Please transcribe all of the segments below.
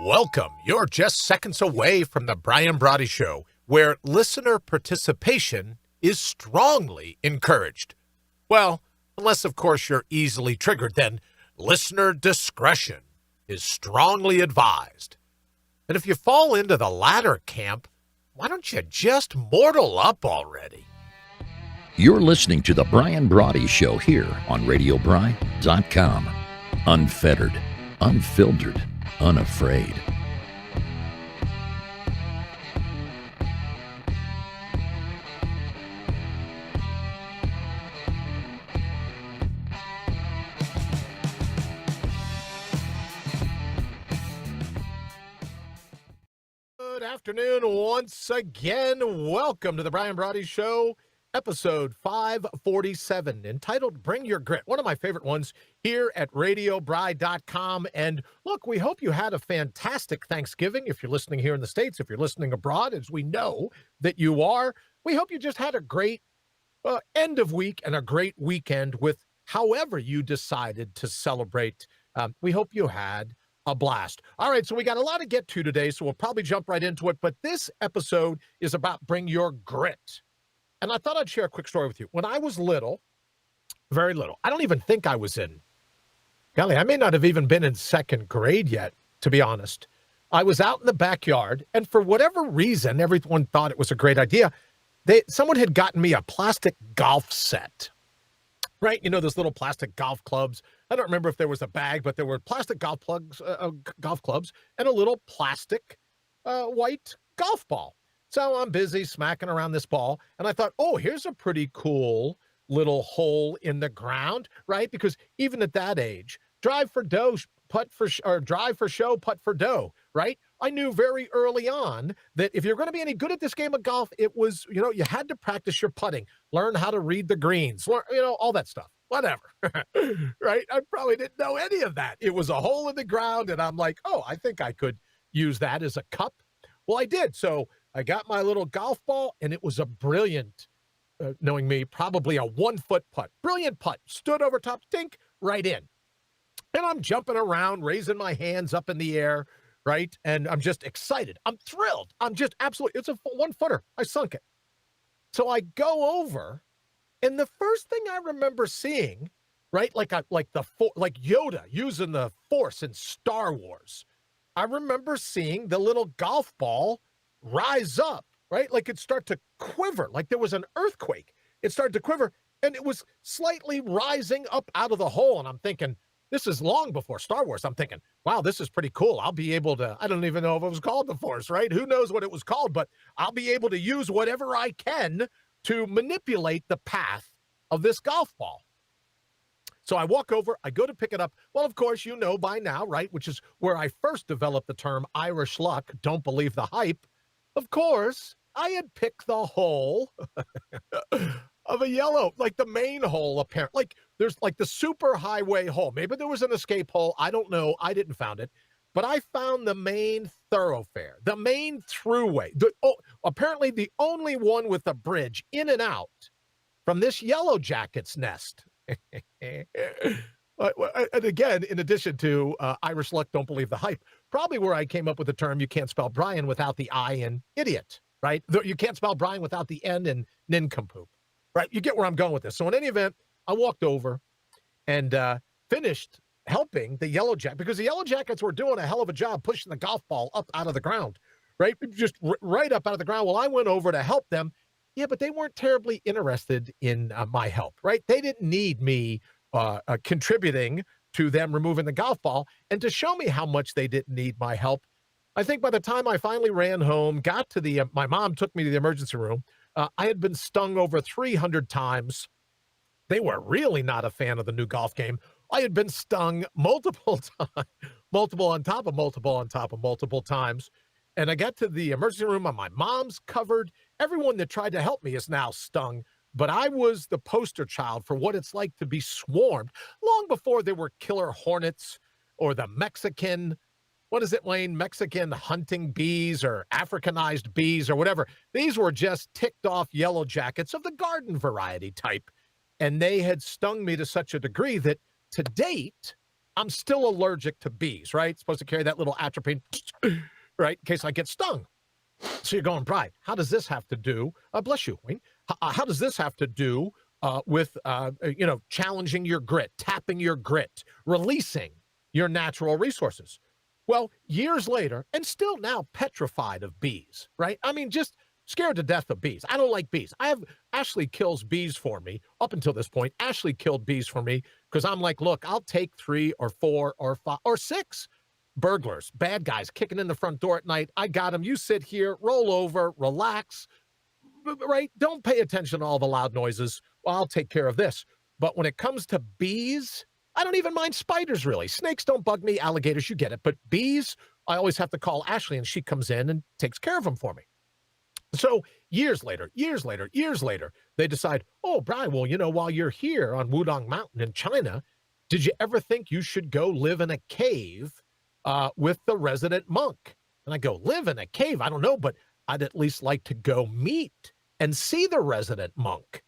Welcome. You're just seconds away from the Brian Brawdy Show, where listener participation is strongly encouraged. Well, unless, of course, you're easily triggered, then listener discretion is strongly advised. And if you fall into the latter camp, why don't you just mortal up already? You're listening to the Brian Brawdy Show here on RadioBri.com. Unfettered, unfiltered, unafraid. Good afternoon once again. Welcome to the Brian Brawdy Show, episode 547, entitled Bring Your Grit. One of my favorite ones here at RadioBri.com. And look, we hope you had a fantastic Thanksgiving. If you're listening here in the States, if you're listening abroad, as we know that you are, we hope you just had a great end of week and a great weekend with however you decided to celebrate. We hope you had a blast. All right, so we got a lot to get to today, so we'll probably jump right into it. But this episode is about Bring Your Grit. And I thought I'd share a quick story with you. When I was little, very little, I don't even think I was in, golly, I may not have even been in second grade yet, to be honest. I was out in the backyard, and for whatever reason, everyone thought it was a great idea. Someone had gotten me a plastic golf set, right? You know, those little plastic golf clubs. I don't remember if there was a bag, but there were plastic golf clubs and a little plastic white golf ball. So I'm busy smacking around this ball, and I thought, oh, here's a pretty cool little hole in the ground, right? Because even at that age, drive for dough, drive for show, putt for dough, right? I knew very early on that if you're going to be any good at this game of golf, it was, you had to practice your putting, learn how to read the greens, all that stuff, whatever, right? I probably didn't know any of that. It was a hole in the ground, and I'm like, oh, I think I could use that as a cup. Well, I did. So I got my little golf ball, and it was a brilliant, knowing me, probably a 1-foot putt. Brilliant putt. Stood over top, tink, right in. And I'm jumping around, raising my hands up in the air, right? And I'm just excited. I'm thrilled. I'm just absolutely, it's a 1-footer. I sunk it. So I go over, and the first thing I remember seeing, right, like Yoda using the Force in Star Wars, I remember seeing the little golf ball rise up, right? Like it started to quiver, like there was an earthquake. It started to quiver, and it was slightly rising up out of the hole. And I'm thinking, this is long before Star Wars. I'm thinking, wow, this is pretty cool. I'll be able to, I don't even know if it was called the Force, right? Who knows what it was called, but I'll be able to use whatever I can to manipulate the path of this golf ball. So I walk over, I go to pick it up. Well, of course, you know by now, right, which is where I first developed the term Irish luck, don't believe the hype. Of course, I had picked the hole of a yellow, like the main hole, apparently. Like there's like the super highway hole. Maybe there was an escape hole. I don't know. I didn't found it. But I found the main thoroughfare, the main throughway. Apparently the only one with a bridge in and out from this yellow jacket's nest. And again, in addition to Irish luck, don't believe the hype, probably where I came up with the term, you can't spell Brian without the I in idiot, right? You can't spell Brian without the N in nincompoop, right? You get where I'm going with this. So in any event, I walked over and finished helping the Yellow Jacket, because the Yellow Jackets were doing a hell of a job pushing the golf ball up out of the ground, right? Just right up out of the ground. Well, I went over to help them. Yeah, but they weren't terribly interested in my help, right? They didn't need me contributing to them removing the golf ball. And to show me how much they didn't need my help, I think by the time I finally ran home, got to my mom took me to the emergency room. I had been stung over 300 times. They were really not a fan of the new golf game. I had been stung multiple times, multiple on top of multiple times. And I got to the emergency room, and my mom's covered. Everyone that tried to help me is now stung. But I was the poster child for what it's like to be swarmed long before there were killer hornets or the Mexican, what is it, Wayne? Mexican hunting bees or Africanized bees or whatever. These were just ticked off yellow jackets of the garden variety type. And they had stung me to such a degree that to date, I'm still allergic to bees, right? Supposed to carry that little atropine, right, in case I get stung. So you're going, Brian, how does this have to do, bless you, Wayne, how does this have to do with, challenging your grit, tapping your grit, releasing your natural resources? Well, years later, and still now petrified of bees, right? I mean, just scared to death of bees. I don't like bees. Ashley kills bees for me. Up until this point, Ashley killed bees for me because I'm like, look, I'll take 3 or 4 or 5 or 6 burglars, bad guys kicking in the front door at night. I got them. You sit here, roll over, relax, right? Don't pay attention to all the loud noises. Well, I'll take care of this. But when it comes to bees, I don't even mind spiders, really. Snakes don't bug me. Alligators, you get it. But bees, I always have to call Ashley, and she comes in and takes care of them for me. So years later, they decide, oh, Brian, well, while you're here on Wudong Mountain in China, did you ever think you should go live in a cave with the resident monk? And I go, live in a cave? I don't know, but I'd at least like to go meet and see the resident monk.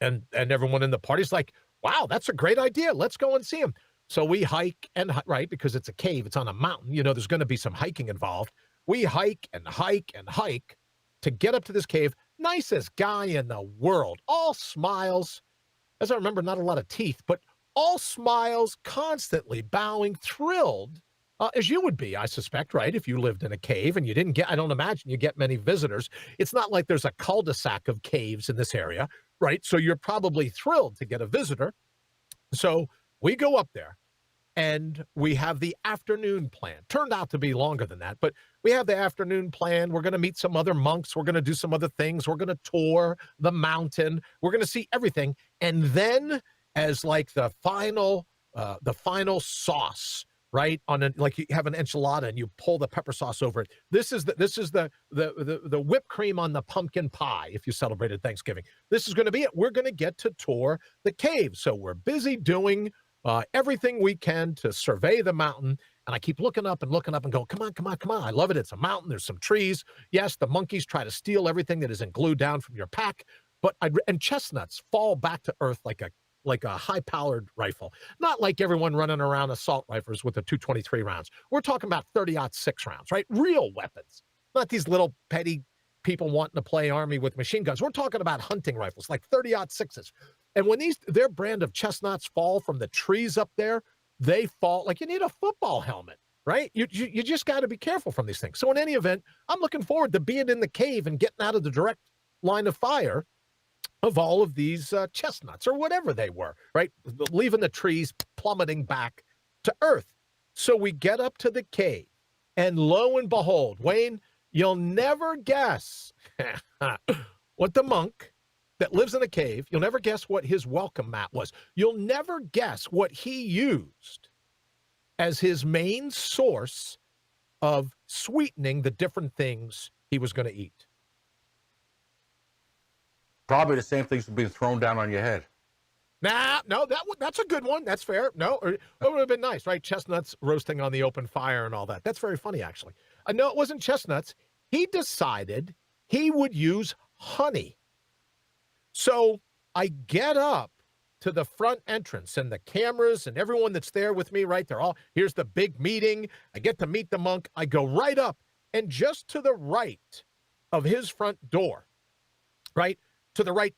And everyone in the party's like, wow, that's a great idea. Let's go and see him. So we hike right, because it's a cave, it's on a mountain, there's going to be some hiking involved. We hike and hike and hike to get up to this cave. Nicest guy in the world, all smiles. As I remember, not a lot of teeth, but all smiles, constantly bowing, thrilled, as you would be, I suspect, right? If you lived in a cave and you didn't I don't imagine you get many visitors. It's not like there's a cul-de-sac of caves in this area, right? So you're probably thrilled to get a visitor. So we go up there and we have the afternoon plan. Turned out to be longer than that, but we have the afternoon plan. We're going to meet some other monks. We're going to do some other things. We're going to tour the mountain. We're going to see everything. And then as like the final sauce, right? Like you have an enchilada and you pull the pepper sauce over it. This is the whipped cream on the pumpkin pie if you celebrated Thanksgiving. This is going to be it. We're going to get to tour the cave. So we're busy doing everything we can to survey the mountain. And I keep looking up and go, come on. I love it. It's a mountain. There's some trees. Yes, the monkeys try to steal everything that isn't glued down from your pack, and chestnuts fall back to earth like a high-powered rifle. Not like everyone running around assault rifles with the 223 rounds. We're talking about 30-06 rounds, right? Real weapons. Not these little petty people wanting to play army with machine guns. We're talking about hunting rifles, like 30-06s. And when their brand of chestnuts fall from the trees up there, they fall like you need a football helmet, right? You just got to be careful from these things. So in any event, I'm looking forward to being in the cave and getting out of the direct line of fire of all of these chestnuts or whatever they were, right? Leaving the trees plummeting back to earth. So we get up to the cave, and lo and behold, Wayne, you'll never guess what the monk that lives in a cave, you'll never guess what his welcome mat was. You'll never guess what he used as his main source of sweetening the different things he was going to eat. Probably the same things being thrown down on your head. No, that's a good one. That's fair. No, it would have been nice, right? Chestnuts roasting on the open fire and all that. That's very funny, actually. No, it wasn't chestnuts. He decided he would use honey. So I get up to the front entrance, and the cameras and everyone that's there with me, right? Here's the big meeting. I get to meet the monk. I go right up, and just to the right of his front door, right? To the right,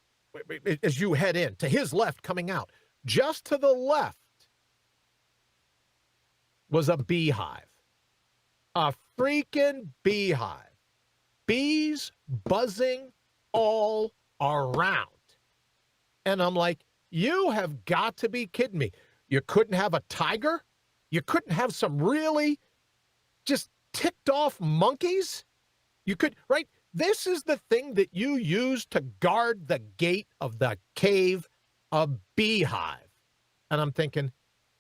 as you head in, to his left coming out, just to the left was a beehive. A freaking beehive. Bees buzzing all around. And I'm like, you have got to be kidding me. You couldn't have a tiger? You couldn't have some really just ticked off monkeys? You could, right? This is the thing that you use to guard the gate of the cave, a beehive. And I'm thinking,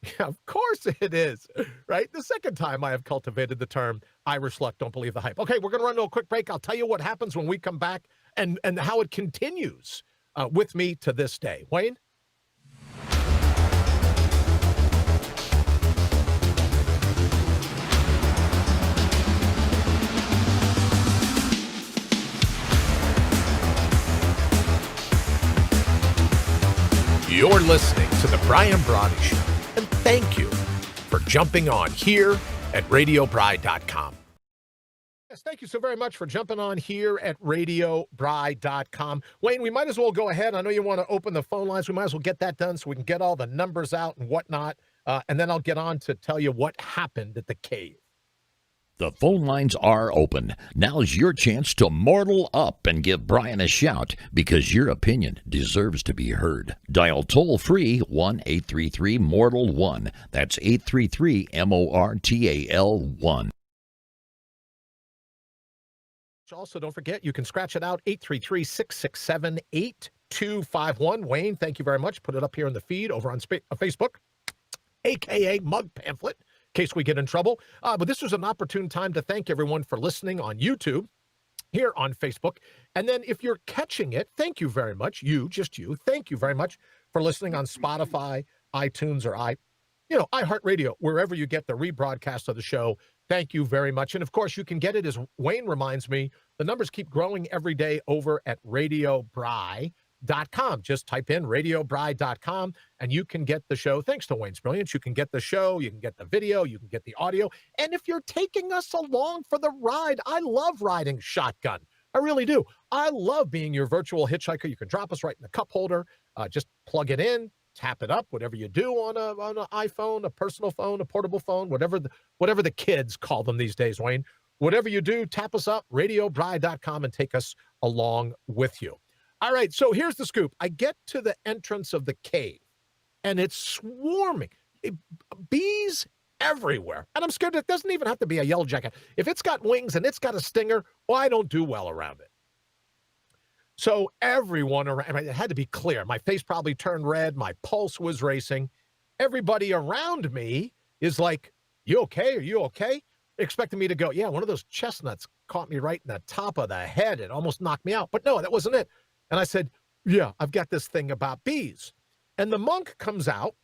yeah, of course it is, right? The second time I have cultivated the term Irish luck, don't believe the hype. Okay, we're going to run to a quick break. I'll tell you what happens when we come back and how it continues with me to this day. Wayne? You're listening to The Brian Brawdy Show, and thank you jumping on here at RadioBri.com. Yes, thank you so very much for jumping on here at RadioBri.com. Wayne, we might as well go ahead. I know you want to open the phone lines. We might as well get that done so we can get all the numbers out and whatnot, and then I'll get on to tell you what happened at the cave. The phone lines are open. Now's your chance to mortal up and give Brian a shout because your opinion deserves to be heard. Dial toll-free 1-833-MORTAL-1. That's 833-MORTAL-1. Also, don't forget, you can scratch it out, 833-667-8251. Wayne, thank you very much. Put it up here in the feed over on Facebook, a.k.a. Mug Pamphlet, in case we get in trouble. But this was an opportune time to thank everyone for listening on YouTube, here on Facebook. And then if you're catching it, thank you very much. Just you. Thank you very much for listening on Spotify, iTunes, or iHeartRadio, wherever you get the rebroadcast of the show. Thank you very much. And of course, you can get it, as Wayne reminds me, the numbers keep growing every day over at RadioBri.com. Just type in RadioBri.com and you can get the show. Thanks to Wayne's brilliance, you can get the show, you can get the video, you can get the audio. And if you're taking us along for the ride, I love riding shotgun. I really do. I love being your virtual hitchhiker. You can drop us right in the cup holder. Just plug it in. Tap it up, whatever you do on an iPhone, a personal phone, a portable phone, whatever the kids call them these days, Wayne. Whatever you do, tap us up, RadioBri.com, and take us along with you. All right, so here's the scoop. I get to the entrance of the cave, and it's swarming. Bees everywhere. And I'm scared. It doesn't even have to be a yellow jacket. If it's got wings and it's got a stinger, well, I don't do well around it. So everyone around, it had to be clear. My face probably turned red. My pulse was racing. Everybody around me is like, you okay? Are you okay? Expecting me to go, yeah, one of those chestnuts caught me right in the top of the head. It almost knocked me out. But no, that wasn't it. And I said, yeah, I've got this thing about bees. And the monk comes up,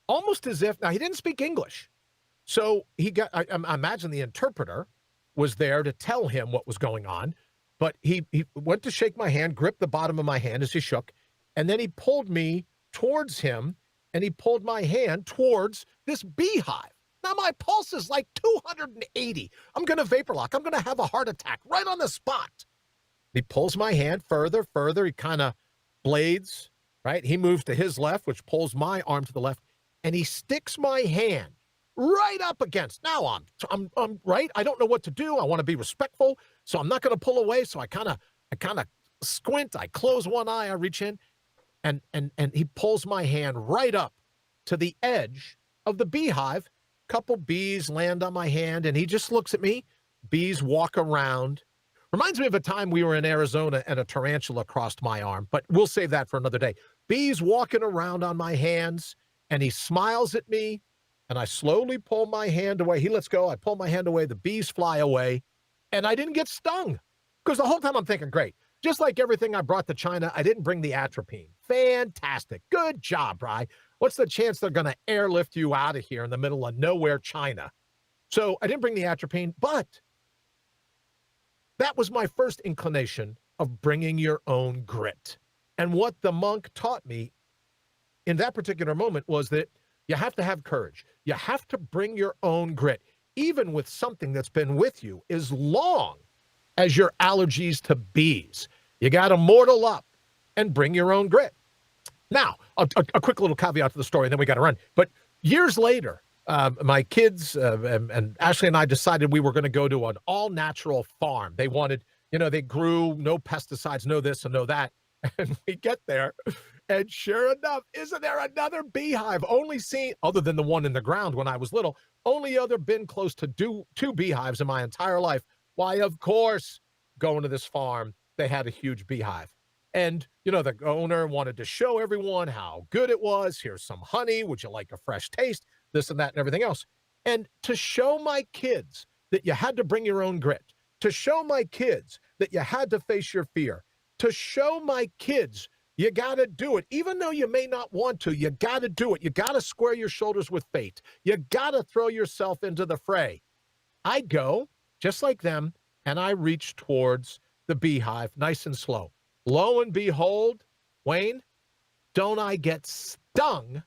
almost as if, now he didn't speak English. So I imagine the interpreter was there to tell him what was going on. But he went to shake my hand, gripped the bottom of my hand as he shook, and then he pulled me towards him, and he pulled my hand towards this beehive. Now, my pulse is like 280. I'm going to vapor lock. I'm going to have a heart attack right on the spot. He pulls my hand further. He kind of blades, right? He moves to his left, which pulls my arm to the left, and he sticks my hand right up against. Now I'm right. I don't know what to do. I want to be respectful, so I'm not going to pull away. So I kind of squint. I close one eye. I reach in, and he pulls my hand right up to the edge of the beehive. Couple bees land on my hand, and he just looks at me. Bees walk around. Reminds me of a time we were in Arizona and a tarantula crossed my arm, but we'll save that for another day. Bees walking around on my hands, and he smiles at me. And I slowly pull my hand away. He lets go. I pull my hand away. The bees fly away. And I didn't get stung. Because the whole time I'm thinking, great. Just like everything I brought to China, I didn't bring the atropine. Fantastic. Good job, Bri. What's the chance they're going to airlift you out of here in the middle of nowhere, China? So I didn't bring the atropine, but that was my first inclination of bringing your own grit. And what the monk taught me in that particular moment was that you have to have courage. You have to bring your own grit, even with something that's been with you as long as your allergies to bees. You got to mortal up and bring your own grit. Now, a quick little caveat to the story, and then we got to run. But years later, my kids and Ashley and I decided we were going to go to an all-natural farm. They wanted, they grew no pesticides, no this and no that. And we get there, and sure enough, isn't there another beehive? Only seen, other than the one in the ground when I was little, only other been close to two beehives in my entire life. Why, of course, going to this farm, they had a huge beehive. And, the owner wanted to show everyone how good it was. Here's some honey. Would you like a fresh taste? This and that and everything else. And to show my kids that you had to bring your own grit, to show my kids that you had to face your fear, to show my kids you got to do it. Even though you may not want to, you got to do it. You got to square your shoulders with fate. You got to throw yourself into the fray. I go, just like them, and I reach towards the beehive, nice and slow. Lo and behold, Wayne, don't I get stung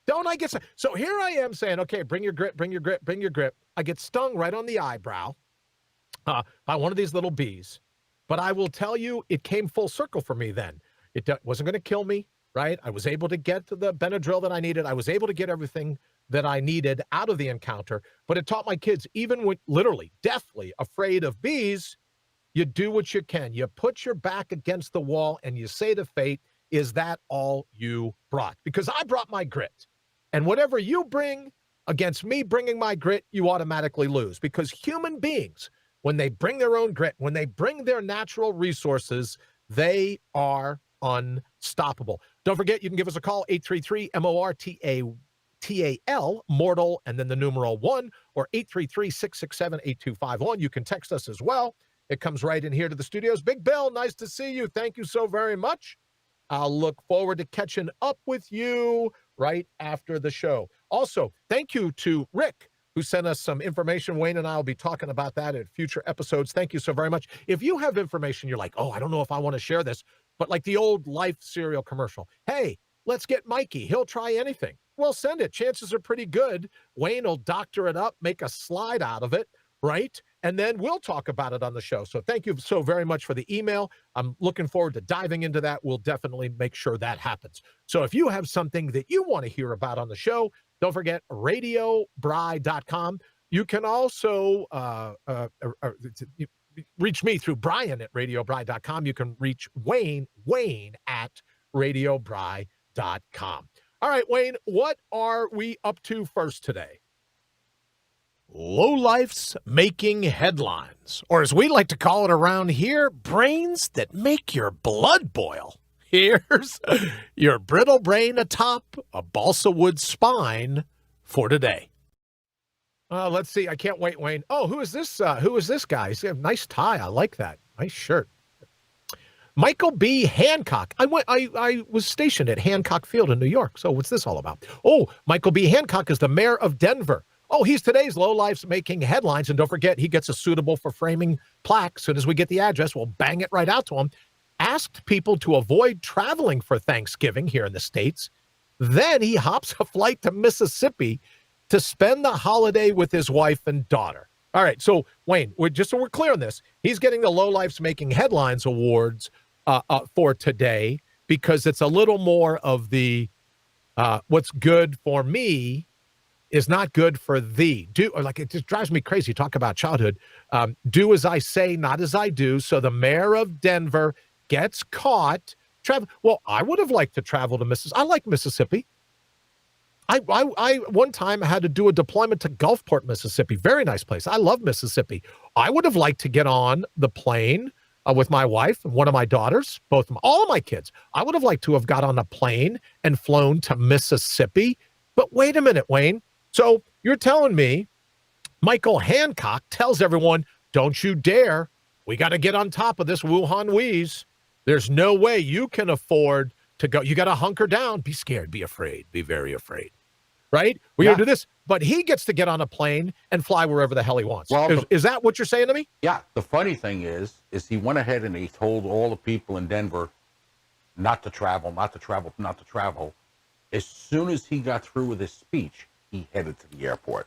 Don't I get so here I am saying, okay, bring your grit, bring your grit, bring your grit. I get stung right on the eyebrow by one of these little bees. But I will tell you, it came full circle for me then. It wasn't going to kill me, right? I was able to get to the Benadryl that I needed. I was able to get everything that I needed out of the encounter. But it taught my kids, even when literally, deathly afraid of bees, you do what you can. You put your back against the wall and you say to fate, is that all you brought? Because I brought my grit. And whatever you bring against me bringing my grit, you automatically lose. Because human beings, when they bring their own grit, when they bring their natural resources, they are unstoppable. Don't forget, you can give us a call, 833-MORTAL, mortal, and then the numeral 1, or 833-667-8251. You can text us as well. It comes right in here to the studios. Big Bill, nice to see you. Thank you so very much. I'll look forward to catching up with you right after the show. Also, thank you to Rick, who sent us some information. Wayne and I will be talking about that in future episodes. Thank you so very much. If you have information, you're like, oh, I don't know if I want to share this, but like the old Life cereal commercial. Hey, let's get Mikey. He'll try anything. Well, send it. Chances are pretty good. Wayne will doctor it up, make a slide out of it, right? And then we'll talk about it on the show. So thank you so very much for the email. I'm looking forward to diving into that. We'll definitely make sure that happens. So if you have something that you want to hear about on the show, don't forget radiobry.com. You can also reach me through Brian at radiobry.com. You can reach Wayne at radiobry.com. All right, Wayne, what are we up to first today? Lowlifes making headlines, or as we like to call it around here, brains that make your blood boil. Here's your brittle brain atop a balsa wood spine for today. Let's see. I can't wait, Wayne. Oh, who is this? Who is this guy? He's got a nice tie. I like that. Nice shirt. Michael B. Hancock. I was stationed at Hancock Field in New York. So what's this all about? Oh, Michael B. Hancock is the mayor of Denver. Oh, he's today's lowlifes making headlines. And don't forget, he gets a suitable for framing plaque. As soon as we get the address, we'll bang it right out to him. Asked people to avoid traveling for Thanksgiving here in the States. Then he hops a flight to Mississippi to spend the holiday with his wife and daughter. All right, so Wayne, just so we're clear on this, he's getting the Lowlifes Making Headlines Awards for today because it's a little more of the what's good for me is not good for thee. It just drives me crazy. Talk about childhood. Do as I say, not as I do. So the mayor of Denver gets caught. Well, I would have liked to travel to Mississippi. I like Mississippi. I one time had to do a deployment to Gulfport, Mississippi. Very nice place. I love Mississippi. I would have liked to get on the plane with my wife and one of my daughters, all of my kids. I would have liked to have got on a plane and flown to Mississippi. But wait a minute, Wayne. So you're telling me Michael Hancock tells everyone, don't you dare. We got to get on top of this Wuhan wheeze. There's no way you can afford to go. You got to hunker down. Be scared. Be afraid. Be very afraid. Right? We're going to do this. But he gets to get on a plane and fly wherever the hell he wants. Well, is that what you're saying to me? Yeah. The funny thing is he went ahead and he told all the people in Denver not to travel, not to travel, not to travel. As soon as he got through with his speech, he headed to the airport.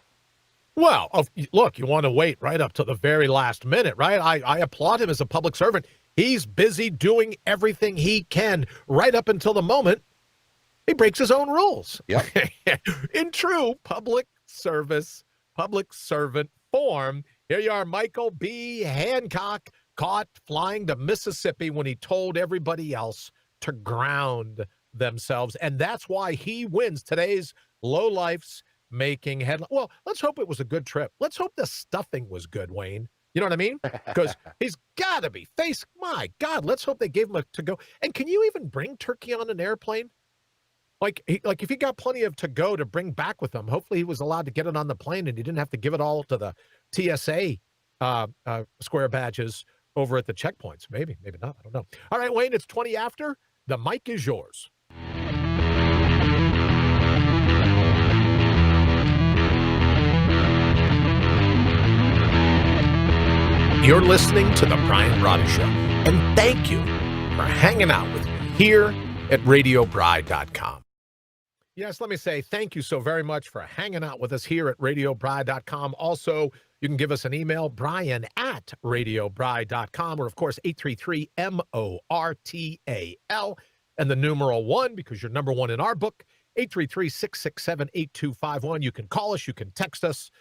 Well, look, you want to wait right up to the very last minute, right? I applaud him as a public servant. He's busy doing everything he can right up until the moment he breaks his own rules. Yep. In true public servant form, here you are, Michael B. Hancock, caught flying to Mississippi when he told everybody else to ground themselves. And that's why he wins today's Lowlifes Making Headlines. Well, let's hope it was a good trip. Let's hope the stuffing was good, Wayne. You know what I mean? Because he's got to be my God, let's hope they gave him a to-go. And can you even bring turkey on an airplane? Like if he got plenty of to-go to bring back with him, hopefully he was allowed to get it on the plane and he didn't have to give it all to the TSA square badges over at the checkpoints. Maybe not. I don't know. All right, Wayne, it's 20 after. The mic is yours. You're listening to The Brian Brawdy Show, and thank you for hanging out with me here at RadioBry.com. Yes, let me say thank you so very much for hanging out with us here at RadioBri.com. Also, you can give us an email, brian@RadioBri.com, or, of course, 833-MORTAL, and the numeral 1, because you're number one in our book, 833-667-8251. You can call us. You can text us.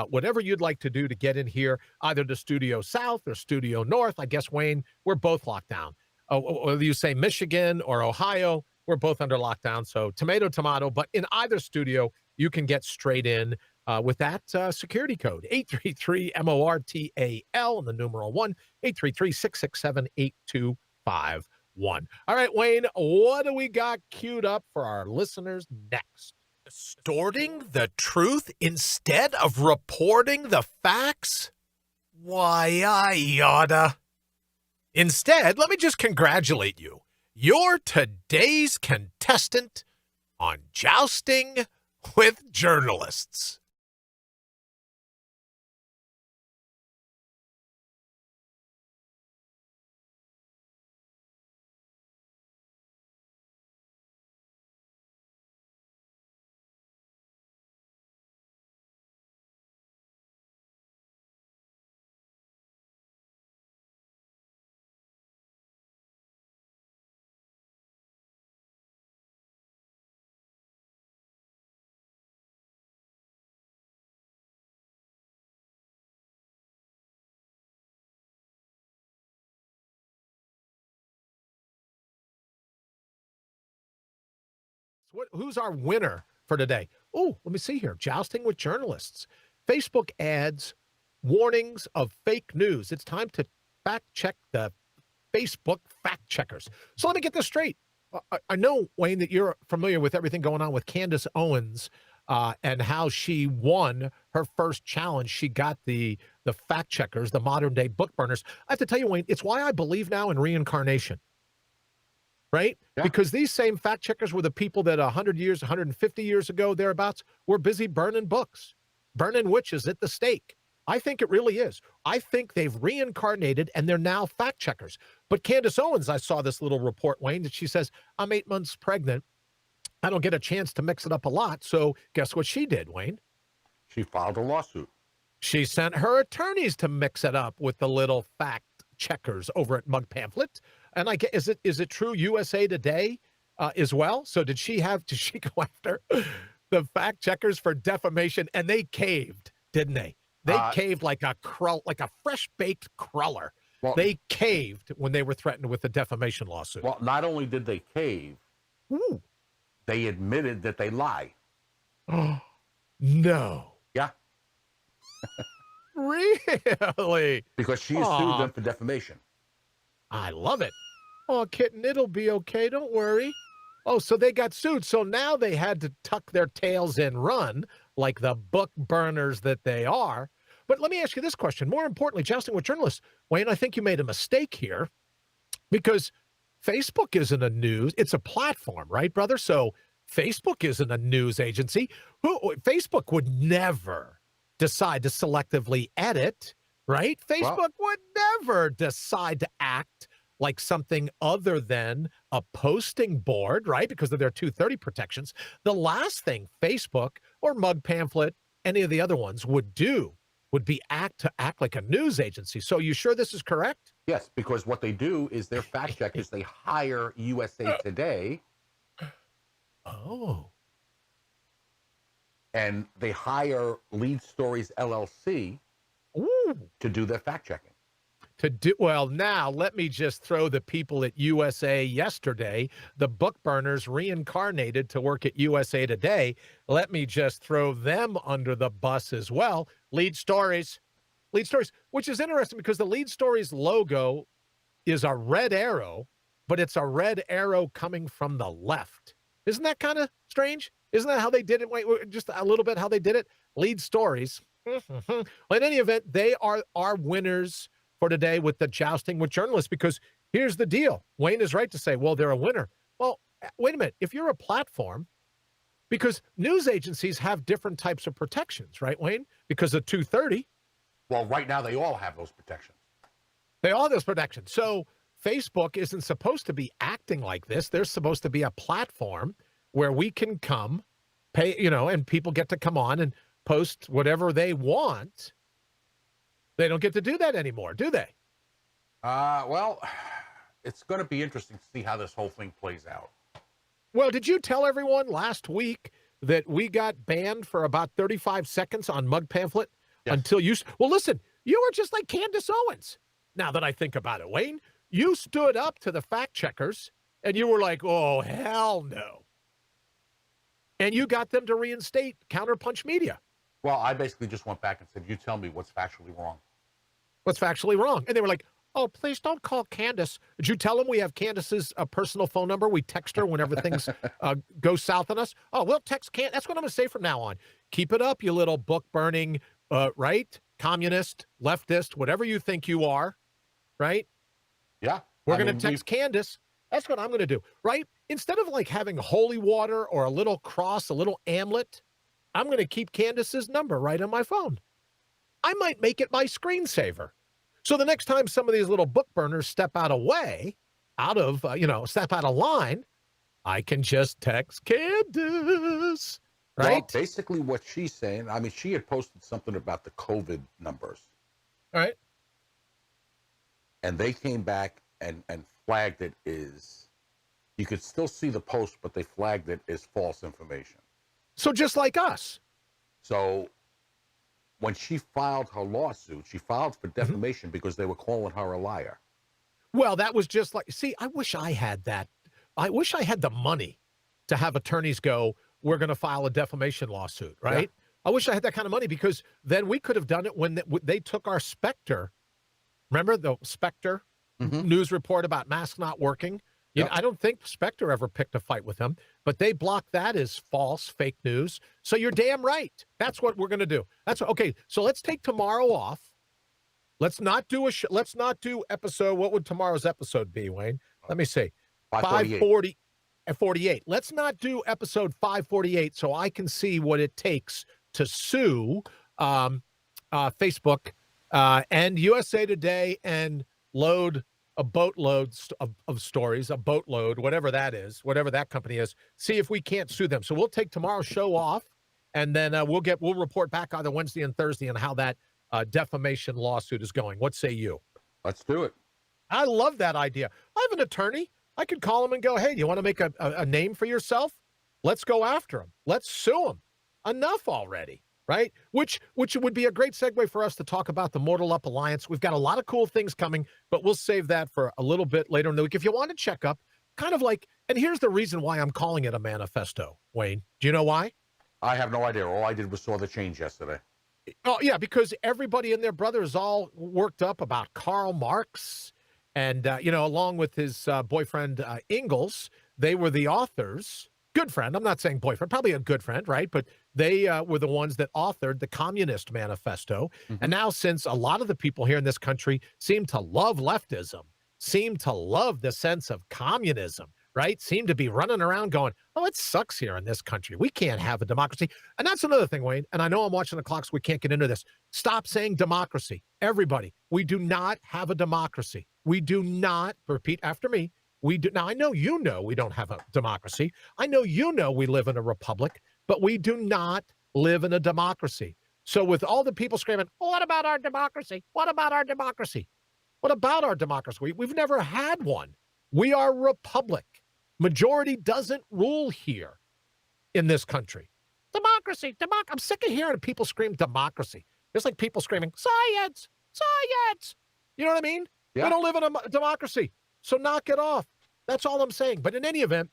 Whatever you'd like to do to get in here, either to Studio South or Studio North. I guess, Wayne, we're both locked down. Whether you say Michigan or Ohio, we're both under lockdown, so tomato, tomato. But in either studio, you can get straight in with that security code, 833-MORTAL, and the numeral 1, 833-667-8251. All right, Wayne, what do we got queued up for our listeners next? Distorting the truth instead of reporting the facts? Why, I oughta. Instead, let me just congratulate you. You're today's contestant on Jousting with Journalists. Who's our winner for today? Oh, let me see here. Jousting with Journalists. Facebook ads warnings of fake news. It's time to fact check the Facebook fact checkers. So let me get this straight. I know, Wayne, that you're familiar with everything going on with Candace Owens and how she won her first challenge. She got the fact checkers, the modern day book burners. I have to tell you, Wayne, it's why I believe now in reincarnation. Right? Yeah. Because these same fact checkers were the people that 100 years, 150 years ago, thereabouts, were busy burning books, burning witches at the stake. I think it really is. I think they've reincarnated and they're now fact checkers. But Candace Owens, I saw this little report, Wayne, that she says, I'm 8 months pregnant. I don't get a chance to mix it up a lot. So guess what she did, Wayne? She filed a lawsuit. She sent her attorneys to mix it up with the little fact checkers over at Mug Pamphlet. And I get, is it true USA Today as well? So did she go after the fact checkers for defamation? And they caved, didn't they? They caved like a fresh baked cruller. Well, they caved when they were threatened with the defamation lawsuit. Well, not only did they cave, they admitted that they lie. No. Yeah. Really? Because she sued them for defamation. I love it. Oh, kitten, it'll be okay. Don't worry. Oh, so they got sued. So now they had to tuck their tails and run like the book burners that they are. But let me ask you this question. More importantly, Jousting with Journalists, Wayne, I think you made a mistake here because Facebook isn't a news. It's a platform, right, brother? So Facebook isn't a news agency. Facebook would never decide to selectively edit, right? Facebook would never decide to act like something other than a posting board, right? Because of their 230 protections. The last thing Facebook or Mug Pamphlet, any of the other ones would do would be act like a news agency. So you sure this is correct? Yes, because what they do is their fact checkers, they hire USA Today. Oh. And they hire Lead Stories LLC to do their fact checking. Well, now let me just throw the people at USA Yesterday, the book burners reincarnated to work at USA Today. Let me just throw them under the bus as well. Lead Stories, which is interesting because the Lead Stories logo is a red arrow, but it's a red arrow coming from the left. Isn't that kind of strange? Isn't that how they did it? Wait, just a little bit how they did it. Lead Stories. Well, in any event, they are our winners for today with the Jousting with Journalists, because here's the deal. Wayne is right to say, well, they're a winner. Well, wait a minute. If you're a platform, because news agencies have different types of protections, right, Wayne? Because of 230. Well, right now they all have those protections. They all have those protections. So Facebook isn't supposed to be acting like this. They're supposed to be a platform where we can come pay, and people get to come on and post whatever they want. They don't get to do that anymore, do they? Well, it's going to be interesting to see how this whole thing plays out. Well, did you tell everyone last week that we got banned for about 35 seconds on Mug Pamphlet? Yes. Until you... Well, listen, you were just like Candace Owens. Now that I think about it, Wayne, you stood up to the fact checkers, and you were like, oh, hell no. And you got them to reinstate Counterpunch Media. Well, I basically just went back and said, you tell me what's factually wrong. What's factually wrong? And they were like, oh, please don't call Candace. Did you tell them we have Candace's personal phone number? We text her whenever things go south on us. Oh, we'll text Candace. That's what I'm going to say from now on. Keep it up, you little book-burning, right? Communist, leftist, whatever you think you are, right? Yeah. We're going to text Candace. That's what I'm going to do, right? Instead of like having holy water or a little cross, a little amulet, I'm going to keep Candace's number right on my phone. I might make it my screensaver. So the next time some of these little book burners step step out of line, I can just text Candace, right? Well, basically what she's saying, I mean, she had posted something about the COVID numbers. All right. And they came back and flagged it as, you could still see the post, but they flagged it as false information. So just like us. So when she filed her lawsuit, she filed for defamation because they were calling her a liar. Well, that was just like, see, I wish I had that. I wish I had the money to have attorneys go, we're going to file a defamation lawsuit, right? Yeah. I wish I had that kind of money, because then we could have done it when they took our Spectre. Remember the Spectre news report about masks not working? You know, I don't think Spectre ever picked a fight with them, but they blocked that as false, fake news. So you're damn right. That's what we're going to do. Okay. So let's take tomorrow off. Let's not do let's not do episode. What would tomorrow's episode be, Wayne? Let me see. 540 and 48. Let's not do episode 548 so I can see what it takes to sue Facebook and USA Today and load a boatload of stories, a boatload, whatever that is, whatever that company is, see if we can't sue them. So we'll take tomorrow's show off, and then we'll report back either Wednesday and Thursday on how that defamation lawsuit is going. What say you? Let's do it. I love that idea. I have an attorney. I could call him and go, hey, do you want to make a name for yourself? Let's go after him. Let's sue him. Enough already. Right? Which would be a great segue for us to talk about the Mortal Up Alliance. We've got a lot of cool things coming, but we'll save that for a little bit later in the week. If you want to check up, kind of like, and here's the reason why I'm calling it a manifesto, Wayne. Do you know why? I have no idea. All I did was saw the change yesterday. Oh, yeah, because everybody and their brother is all worked up about Karl Marx and, along with his boyfriend, Ingalls. They were the authors. Good friend. I'm not saying boyfriend, probably a good friend, right? But they were the ones that authored the Communist Manifesto. And now, since a lot of the people here in this country seem to love leftism, seem to love the sense of communism, right? Seem to be running around going, oh, it sucks here in this country. We can't have a democracy. And that's another thing, Wayne. And I know I'm watching the clock, so we can't get into this. Stop saying democracy. Everybody, we do not have a democracy. We do not, repeat after me, we do. Now, I know you know we don't have a democracy. I know you know we live in a republic, but we do not live in a democracy. So with all the people screaming, oh, what about our democracy? What about our democracy? What about our democracy? We've never had one. We are a republic. Majority doesn't rule here in this country. Democracy, I'm sick of hearing people scream democracy. It's like people screaming, science, science. You know what I mean? Yeah. We don't live in a democracy. So knock it off. That's all I'm saying. But in any event,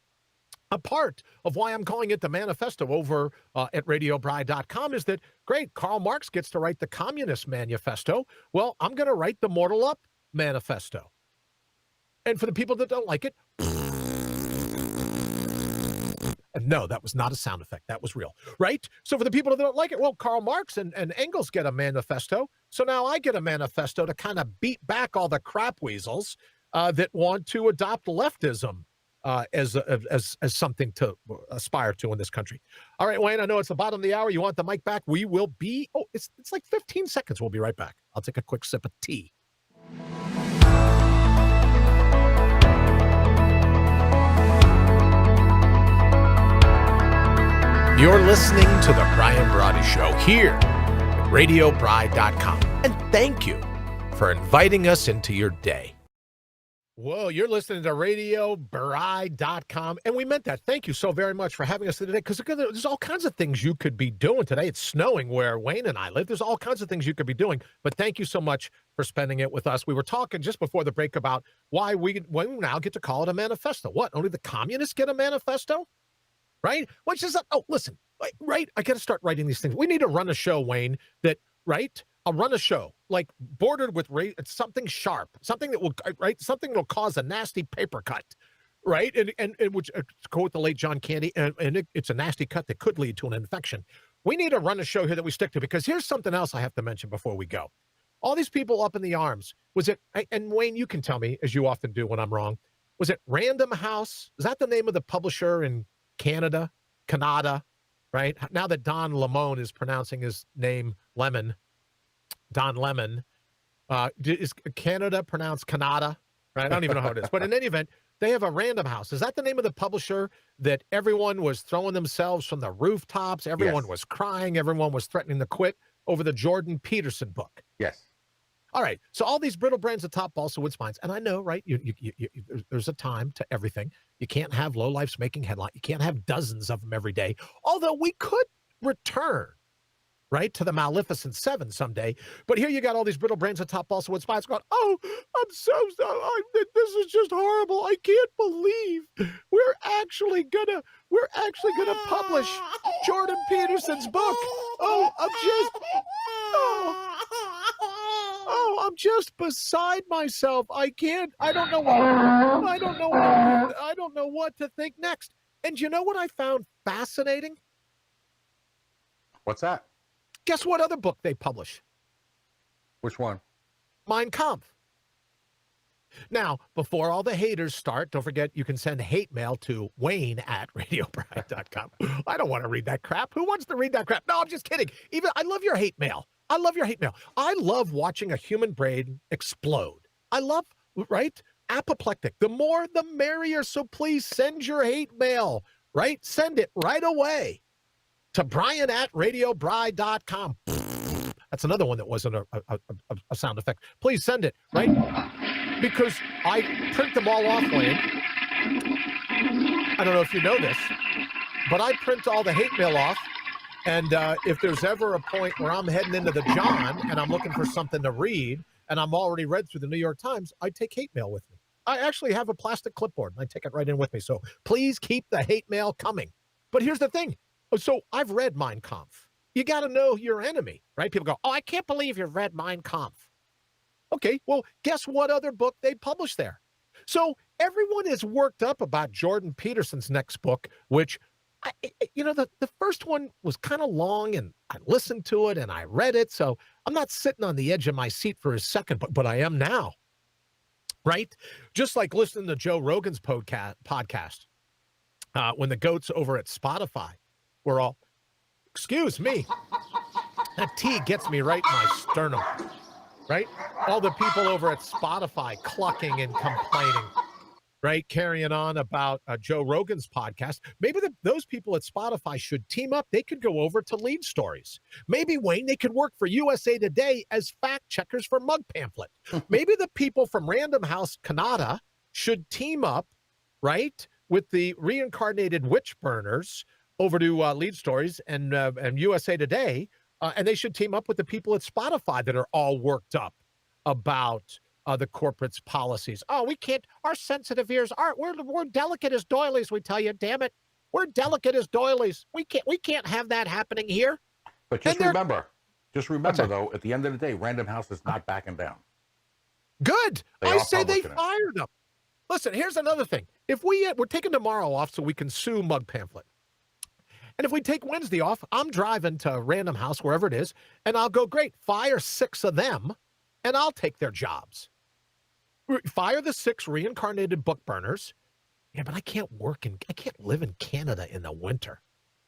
a part of why I'm calling it the manifesto over at RadioBri.com is that, great, Karl Marx gets to write the Communist Manifesto. Well, I'm going to write the Mortal Up Manifesto. And for the people that don't like it, and no, that was not a sound effect. That was real, right? So for the people that don't like it, well, Karl Marx and Engels get a manifesto. So now I get a manifesto to kind of beat back all the crap weasels that want to adopt leftism as something to aspire to in this country. All right, Wayne, I know it's the bottom of the hour. You want the mic back? We will be, it's like 15 seconds. We'll be right back. I'll take a quick sip of tea. You're listening to the Brian Brawdy Show here at RadioBride.com. And thank you for inviting us into your day. Whoa, you're listening to RadioBride.com. And we meant that. Thank you so very much for having us today, because there's all kinds of things you could be doing today. It's snowing where Wayne and I live. There's all kinds of things you could be doing. But thank you so much for spending it with us. We were talking just before the break about why we now get to call it a manifesto. What? Only the communists get a manifesto? Right? Which is, listen, right? I got to start writing these things. We need to run a show, Wayne, that, right? I'll run a show like bordered with something sharp, something that will, right? Something that will cause a nasty paper cut, right? And which, to quote the late John Candy, it's a nasty cut that could lead to an infection. We need to run a show here that we stick to, because here's something else I have to mention before we go. All these people up in the arms, was it, and Wayne, you can tell me, as you often do when I'm wrong, was it Random House? Is that the name of the publisher in Canada, right? Now that Don Lemon is pronouncing his name Lemon, Don Lemon, is Canada pronounced Canada, right? I don't even know how it is. But in any event, they have a Random House. Is that the name of the publisher that everyone was throwing themselves from the rooftops? Everyone was crying. Everyone was threatening to quit over the Jordan Peterson book. Yes. All right. So all these brittle brains at top balsa wood spines. And I know, right? There's a time to everything. You can't have lowlifes making headline. You can't have dozens of them every day. Although we could return, right, to the Maleficent 7 someday. But here you got all these brittle brains at top balsa wood spines going, oh, I'm so sorry. This is just horrible. I can't believe we're actually gonna publish Jordan Peterson's book. Oh, I'm just beside myself. I don't know what to think next. And you know what I found fascinating? What's that? Guess what other book they publish? Which one? Mein Kampf. Now, before all the haters start, don't forget you can send hate mail to Wayne@RadioBride.com. I don't want to read that crap. Who wants to read that crap? No, I'm just kidding. I love your hate mail. I love watching a human brain explode. I love, right? Apoplectic. The more, the merrier. So please send your hate mail, right? Send it right away to Brian@RadioBride.com. That's another one that wasn't a sound effect. Please send it, right? Because I print them all off, Wayne. I don't know if you know this, but I print all the hate mail off. And if there's ever a point where I'm heading into the John and I'm looking for something to read and I'm already read through the New York Times, I take hate mail with me. I actually have a plastic clipboard and I take it right in with me. So please keep the hate mail coming. But here's the thing. So I've read Mein Kampf. You got to know your enemy, right? People go, oh, I can't believe you've read Mein Kampf. Okay, well, guess what other book they published there? So everyone is worked up about Jordan Peterson's next book, which, the first one was kind of long and I listened to it and I read it. So I'm not sitting on the edge of my seat for his second book, but I am now, right? Just like listening to Joe Rogan's podcast when the goats over at Spotify were all, excuse me, that tea gets me right in my sternum, right? All the people over at Spotify clucking and complaining, right? Carrying on about Joe Rogan's podcast. Maybe those people at Spotify should team up. They could go over to Lead Stories. Maybe, Wayne, they could work for USA Today as fact checkers for Mug Pamphlet. Maybe the people from Random House Canada should team up, right, with the reincarnated witch burners over to Lead Stories and USA Today, and they should team up with the people at Spotify that are all worked up about the corporate's policies. Oh, we can't, our sensitive ears aren't, we're delicate as doilies, we tell you, damn it. We're delicate as doilies. We can't have that happening here. But just remember though, at the end of the day, Random House is not backing down. Good. I say they fired them. Listen, here's another thing. If we're taking tomorrow off so we can sue Mug Pamphlet. And if we take Wednesday off, I'm driving to Random House, wherever it is, and I'll go, great, fire 6 of them, and I'll take their jobs. Fire the 6 reincarnated book burners. Yeah, but I can't live in Canada in the winter.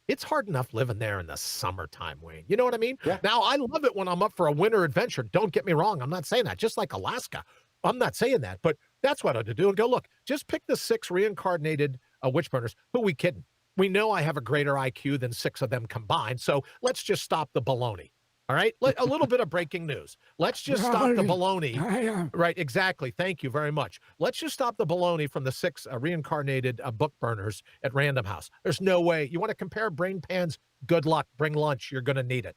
It's hard enough living there in the summertime, Wayne. You know what I mean? Yeah. Now, I love it when I'm up for a winter adventure. Don't get me wrong. I'm not saying that. Just like Alaska. I'm not saying that. But that's what I would do. And go, look, just pick the 6 reincarnated witch burners. Who are we kidding? we know I have a greater IQ than 6 of them combined, so let's just stop the baloney. All right? A little bit of breaking news. Let's just stop the baloney. Right, exactly. Thank you very much. Let's just stop the baloney from the 6 reincarnated book burners at Random House. There's no way. You want to compare brain pans? Good luck. Bring lunch. You're going to need it.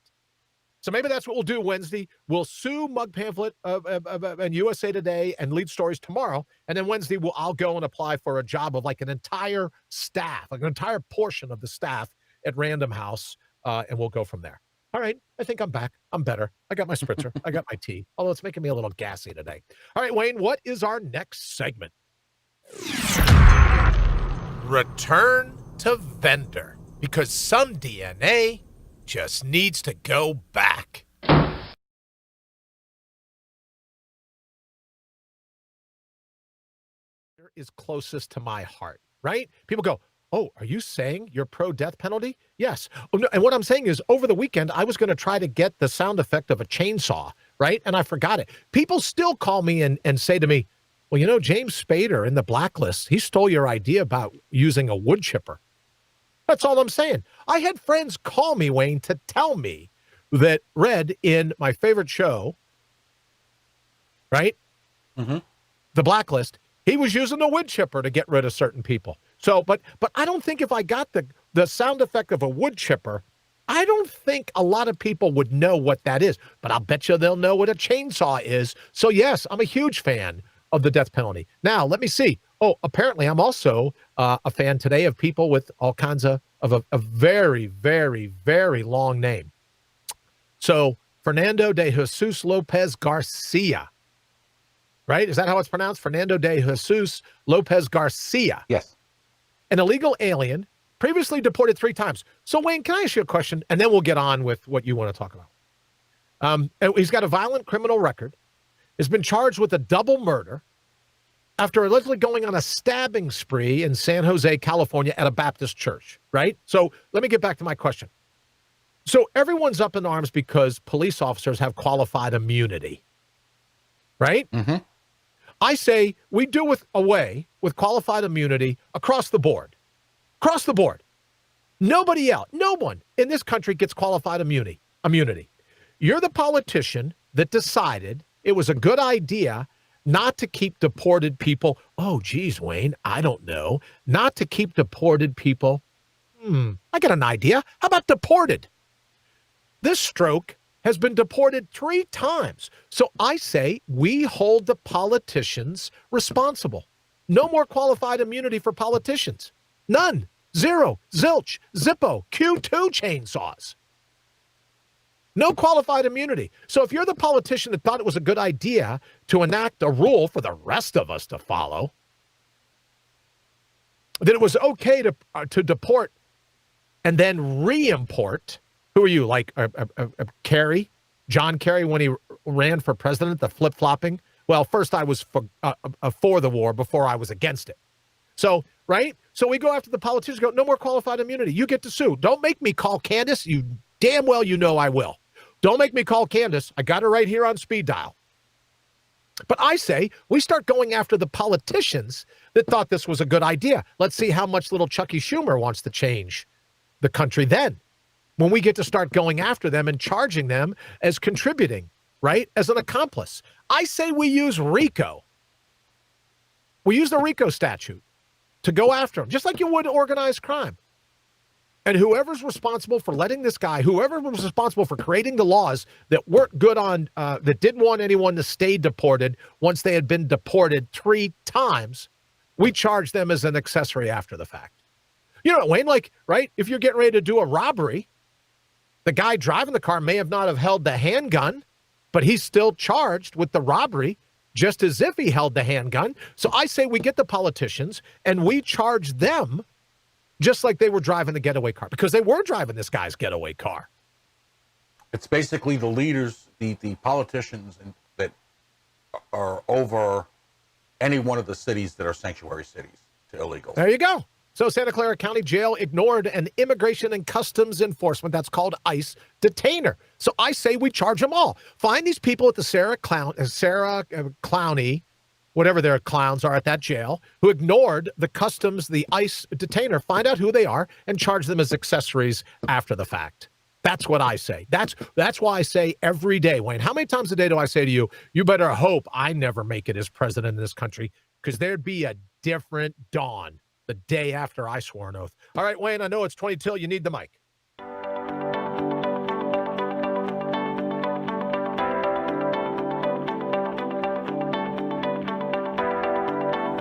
So maybe that's what we'll do Wednesday. We'll sue Mug Pamphlet and USA Today and Lead Stories tomorrow. And then Wednesday, I'll go and apply for a job of like an entire staff, like an entire portion of the staff at Random House, and we'll go from there. All right, I think I'm back. I'm better. I got my spritzer. I got my tea, although it's making me a little gassy today. All right, Wayne, what is our next segment? Return to vendor, because some DNA just needs to go back. Is closest to my heart, right? People go, oh, are you saying you're pro-death penalty? Yes. Oh, no, and what I'm saying is over the weekend, I was going to try to get the sound effect of a chainsaw, right? And I forgot it. People still call me and say to me, well, you know, James Spader in the Blacklist, he stole your idea about using a wood chipper. That's all I'm saying. I had friends call me, Wayne, to tell me that Red in my favorite show, right? Mm-hmm. The Blacklist, he was using a wood chipper to get rid of certain people. So, but I don't think if I got the sound effect of a wood chipper, I don't think a lot of people would know what that is. But I'll bet you they'll know what a chainsaw is. So, yes, I'm a huge fan of the death penalty. Now, let me see. Oh, apparently I'm also a fan today of people with all kinds of a very, very, very long name. So, Fernando de Jesus Lopez Garcia. Right? Is that how it's pronounced? Fernando de Jesus Lopez Garcia. Yes. An illegal alien, previously deported 3 times. So, Wayne, can I ask you a question? And then we'll get on with what you want to talk about. He's got a violent criminal record, has been charged with a double murder after allegedly going on a stabbing spree in San Jose, California at a Baptist church, right? So let me get back to my question. So everyone's up in arms because police officers have qualified immunity, right? Mm-hmm. I say we do away with qualified immunity across the board. Across the board. Nobody else, no one in this country gets qualified immunity. You're the politician that decided it was a good idea not to keep deported people. Oh, geez, Wayne, I don't know. Not to keep deported people. I got an idea. How about deported? This stroke has been deported 3 times. So I say we hold the politicians responsible. No more qualified immunity for politicians. None. Zero. Zilch. Zippo. Q2 chainsaws. No qualified immunity. So if you're the politician that thought it was a good idea to enact a rule for the rest of us to follow, that it was okay to deport and then re-import. Who are you, like Kerry, John Kerry, when he ran for president, the flip-flopping? Well, first I was for the war before I was against it. So, right? So we go after the politicians, go, no more qualified immunity. You get to sue. Don't make me call Candace. You damn well you know I will. Don't make me call Candace. I got her right here on speed dial. But I say we start going after the politicians that thought this was a good idea. Let's see how much little Chucky Schumer wants to change the country then, when we get to start going after them and charging them as contributing, right, as an accomplice. I say we use RICO. We use the RICO statute to go after them, just like you would organized crime. And whoever's responsible for letting this guy, whoever was responsible for creating the laws that weren't good on, that didn't want anyone to stay deported once they had been deported 3 times, we charge them as an accessory after the fact. You know, Wayne, like, right, if you're getting ready to do a robbery, the guy driving the car may have not have held the handgun, but he's still charged with the robbery, just as if he held the handgun. So I say we get the politicians and we charge them just like they were driving the getaway car, because they were driving this guy's getaway car. It's basically the leaders, the politicians that are over any one of the cities that are sanctuary cities to illegals. There you go. So Santa Clara County Jail ignored an Immigration and Customs Enforcement, that's called ICE, detainer. So I say we charge them all. Find these people at the Sarah Clowney whatever their clowns are at that jail, who ignored the customs, the ICE detainer, find out who they are, and charge them as accessories after the fact. That's what I say. That's why I say every day, Wayne, how many times a day do I say to you, you better hope I never make it as president of this country, because there'd be a different dawn the day after I swore an oath. All right, Wayne, I know it's 20 till. You need the mic.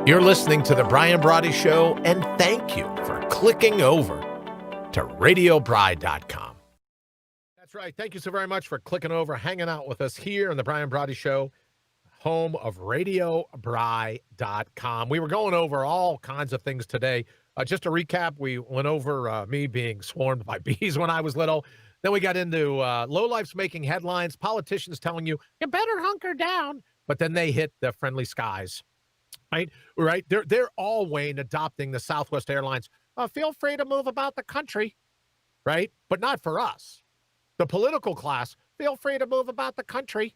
You're listening to The Brian Brawdy Show, and thank you for clicking over to RadioBri.com. That's right. Thank you so very much for clicking over, hanging out with us here on The Brian Brawdy Show, home of RadioBri.com. We were going over all kinds of things today. Just to recap, we went over me being swarmed by bees when I was little. Then we got into lowlifes making headlines, politicians telling you, you better hunker down. But then they hit the friendly skies. Right. They're all, Wayne, adopting the Southwest Airlines. Feel free to move about the country, right? But not for us. The political class, feel free to move about the country,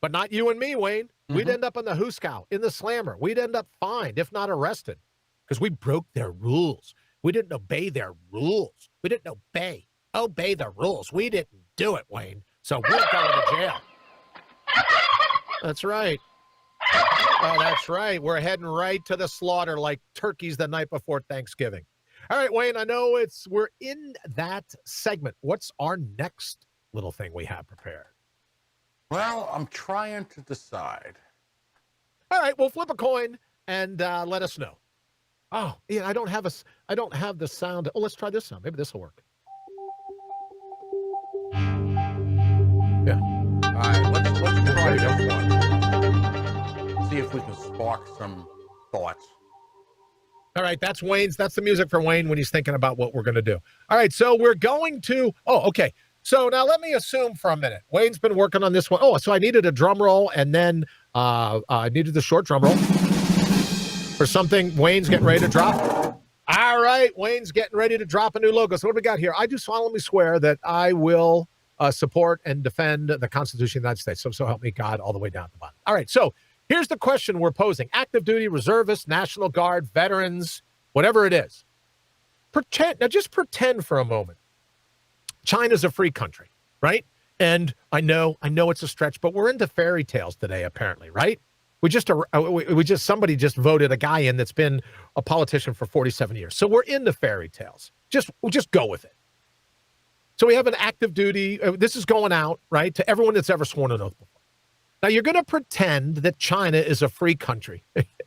but not you and me, Wayne. Mm-hmm. We'd end up in the Hooskow, in the Slammer. We'd end up fined, if not arrested, because we broke their rules. We didn't obey their rules. We didn't obey the rules. We didn't do it, Wayne. So we're going to jail. That's right. Oh, that's right. We're heading right to the slaughter like turkeys the night before Thanksgiving. All right, Wayne, I know we're in that segment. What's our next little thing we have prepared? Well, I'm trying to decide. All right, we'll flip a coin and let us know. Oh, yeah, I don't have the sound. Oh, let's try this sound. Maybe this will work. Yeah. All right, let's try this one. See if we can spark some thoughts. All right, that's the music for Wayne when he's thinking about what we're going to do. All right, so we're going to, okay. So now let me assume for a minute. Wayne's been working on this one. Oh, so I needed a drum roll, and then I needed the short drum roll for something Wayne's getting ready to drop. All right, Wayne's getting ready to drop a new logo. So what do we got here? I do solemnly swear that I will support and defend the Constitution of the United States. So help me God, all the way down at the bottom. All right, so here's the question we're posing. Active duty, reservists, National Guard, veterans, whatever it is. Just pretend for a moment. China's a free country, right? And I know it's a stretch, but we're into fairy tales today, apparently, right? Somebody just voted a guy in that's been a politician for 47 years. So we're into fairy tales. We'll just go with it. So we have an active duty. This is going out, right, to everyone that's ever sworn an oath before. Now, you're going to pretend that China is a free country.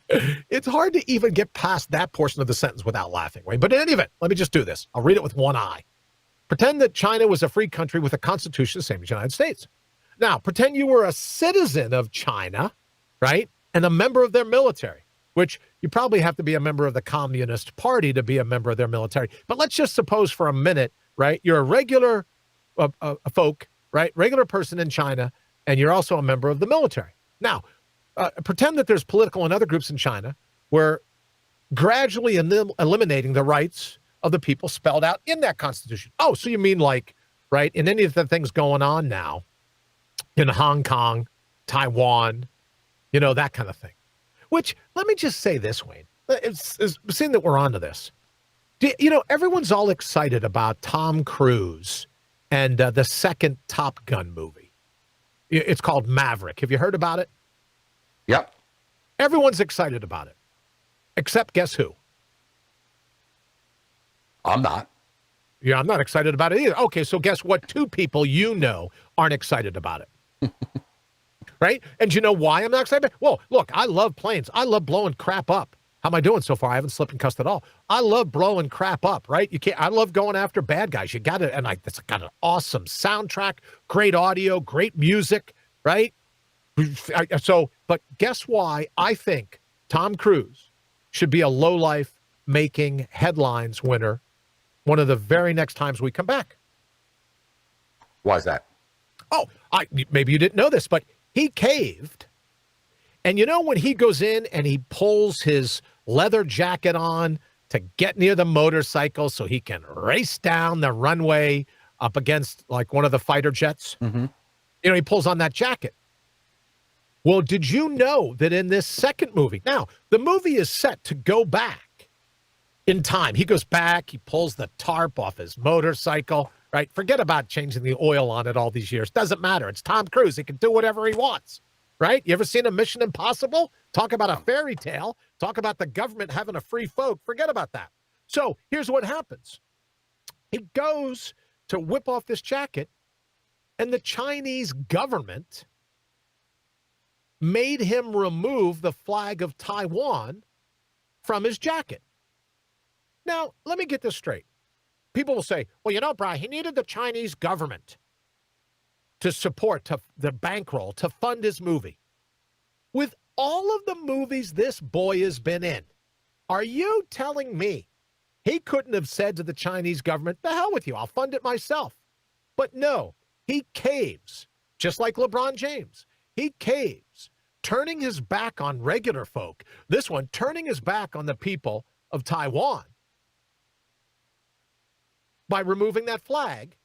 It's hard to even get past that portion of the sentence without laughing, right? But in any event, let me just do this. I'll read it with one eye. Pretend that China was a free country with a constitution the same as the United States. Now, pretend you were a citizen of China, right, and a member of their military, which you probably have to be a member of the Communist Party to be a member of their military. But let's just suppose for a minute, right, you're a regular folk, right, regular person in China, and you're also a member of the military. Now, pretend that there's political and other groups in China where gradually eliminating the rights of the people spelled out in that constitution. Oh, so you mean like, right, in any of the things going on now in Hong Kong, Taiwan, that kind of thing. Which, let me just say this, Wayne. Seeing that we're onto this. Everyone's all excited about Tom Cruise and the second Top Gun movie. It's called Maverick. Have you heard about it? Yep. Everyone's excited about it. Except guess who? I'm not. Yeah, I'm not excited about it either. Okay, so guess what? Two people aren't excited about it. Right? And you know why I'm not excited? Well, look, I love planes. I love blowing crap up. How am I doing so far? I haven't slipped and cussed at all. I love blowing crap up, right? I love going after bad guys. You got it. And it's got an awesome soundtrack, great audio, great music, right? But guess why I think Tom Cruise should be a lowlife making headlines winner one of the very next times we come back? Why is that? Oh, maybe you didn't know this, but he caved. And when he goes in and he pulls his leather jacket on to get near the motorcycle so he can race down the runway up against like one of the fighter jets, he pulls on that jacket. Well, did you know that in this second movie, now the movie is set to go back in time. He goes back, he pulls the tarp off his motorcycle, right? Forget about changing the oil on it all these years. Doesn't matter. It's Tom Cruise. He can do whatever he wants, right? You ever seen a Mission Impossible? Talk about a fairy tale. Talk about the government having a free folk. Forget about that. So here's what happens. He goes to whip off this jacket, and the Chinese government made him remove the flag of Taiwan from his jacket. Now, let me get this straight. People will say, well, you know, Brian, he needed the Chinese government to support, to the bankroll, to fund his movie. With all of the movies this boy has been in, are you telling me he couldn't have said to the Chinese government, the hell with you, I'll fund it myself? But no, he caves, just like LeBron James. He caves, turning his back on regular folk. This one, turning his back on the people of Taiwan by removing that flag,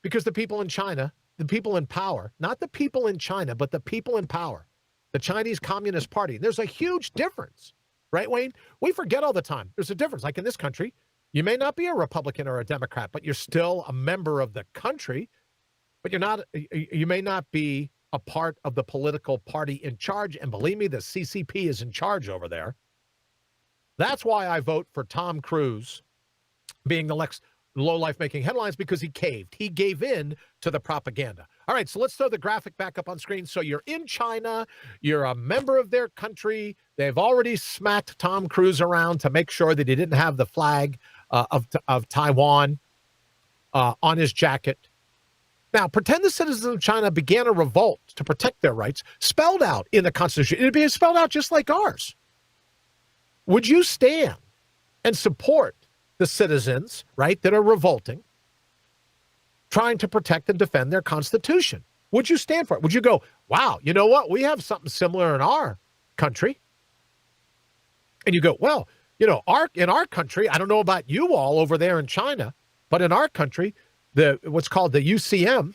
because the people in China, the people in power, not the people in China, but the people in power, the Chinese Communist Party. There's a huge difference, right, Wayne? We forget all the time. There's a difference. Like in this country, you may not be a Republican or a Democrat, but you're still a member of the country, but you may not be a part of the political party in charge. And believe me, the CCP is in charge over there. That's why I vote for Tom Cruise being the next lowlife making headlines, because he caved. He gave in to the propaganda. All right, so let's throw the graphic back up on screen. So you're in China. You're a member of their country. They've already smacked Tom Cruise around to make sure that he didn't have the flag of Taiwan on his jacket. Now, pretend the citizens of China began a revolt to protect their rights, spelled out in the Constitution. It'd be spelled out just like ours. Would you stand and support the citizens, right, that are revolting, trying to protect and defend their Constitution? Would you stand for it? Would you go, wow, you know what? We have something similar in our country. And you go, well, you know, in our country, I don't know about you all over there in China, but in our country, what's called the UCMJ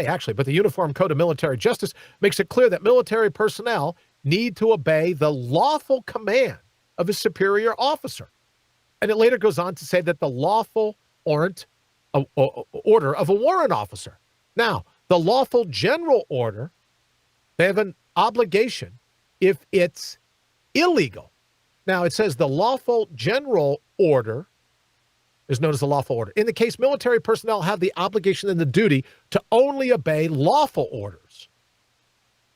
actually, but the Uniform Code of Military Justice makes it clear that military personnel need to obey the lawful command of a superior officer. And it later goes on to say that the lawful order of a warrant officer. Now, the lawful general order, they have an obligation if it's illegal. Now, it says the lawful general order is known as the lawful order. In the case, military personnel have the obligation and the duty to only obey lawful orders,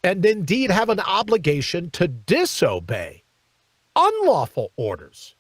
and indeed have an obligation to disobey unlawful orders,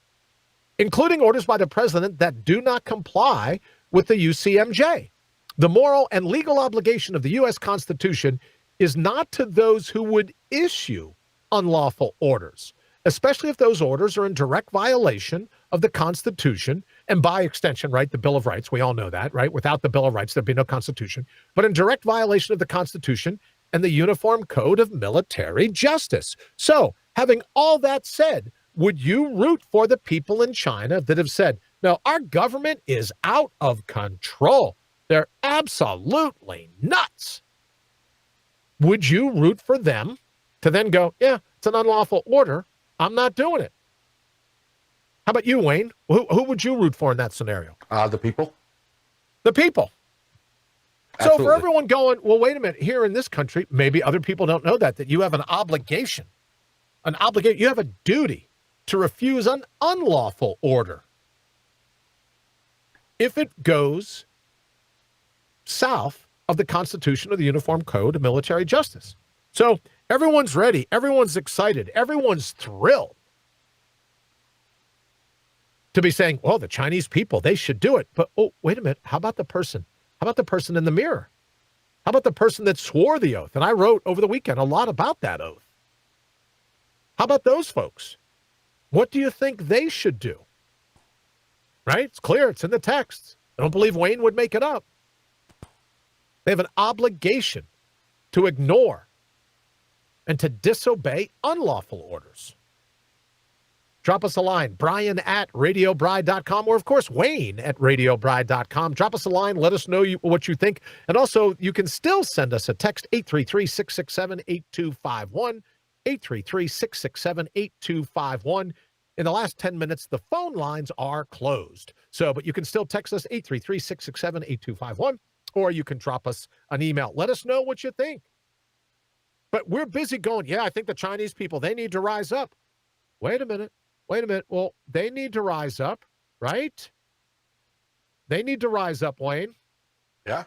including orders by the president that do not comply with the UCMJ. The moral and legal obligation of the U.S. Constitution is not to those who would issue unlawful orders, especially if those orders are in direct violation of the Constitution, and by extension, right, the Bill of Rights. We all know that, right? Without the Bill of Rights, there'd be no Constitution. But in direct violation of the Constitution and the Uniform Code of Military Justice. So, having all that said, would you root for the people in China that have said, no, our government is out of control? They're absolutely nuts. Would you root for them to then go, yeah, it's an unlawful order, I'm not doing it? How about you, Wayne? Who would you root for in that scenario? The people. The people. Absolutely. So for everyone going, well, wait a minute, here in this country, maybe other people don't know that you have an obligation. You have a duty to refuse an unlawful order if it goes south of the Constitution or the Uniform Code of Military Justice. So everyone's ready. Everyone's excited. Everyone's thrilled to be saying, well, the Chinese people, they should do it. But, oh, wait a minute. How about the person? How about the person in the mirror? How about the person that swore the oath? And I wrote over the weekend a lot about that oath. How about those folks? What do you think they should do? Right? It's clear. It's in the text. I don't believe Wayne would make it up. They have an obligation to ignore and to disobey unlawful orders. Drop us a line, Brian@radiobride.com, or of course, Wayne@radiobride.com. Drop us a line. Let us know what you think. And also, you can still send us a text, 833-667-8251, 833-667-8251. In the last 10 minutes, the phone lines are closed. But you can still text us, 833-667-8251, or you can drop us an email. Let us know what you think. But we're busy going, I think the Chinese people, they need to rise up. Wait a minute. Well, they need to rise up, right? They need to rise up, Wayne. Yeah.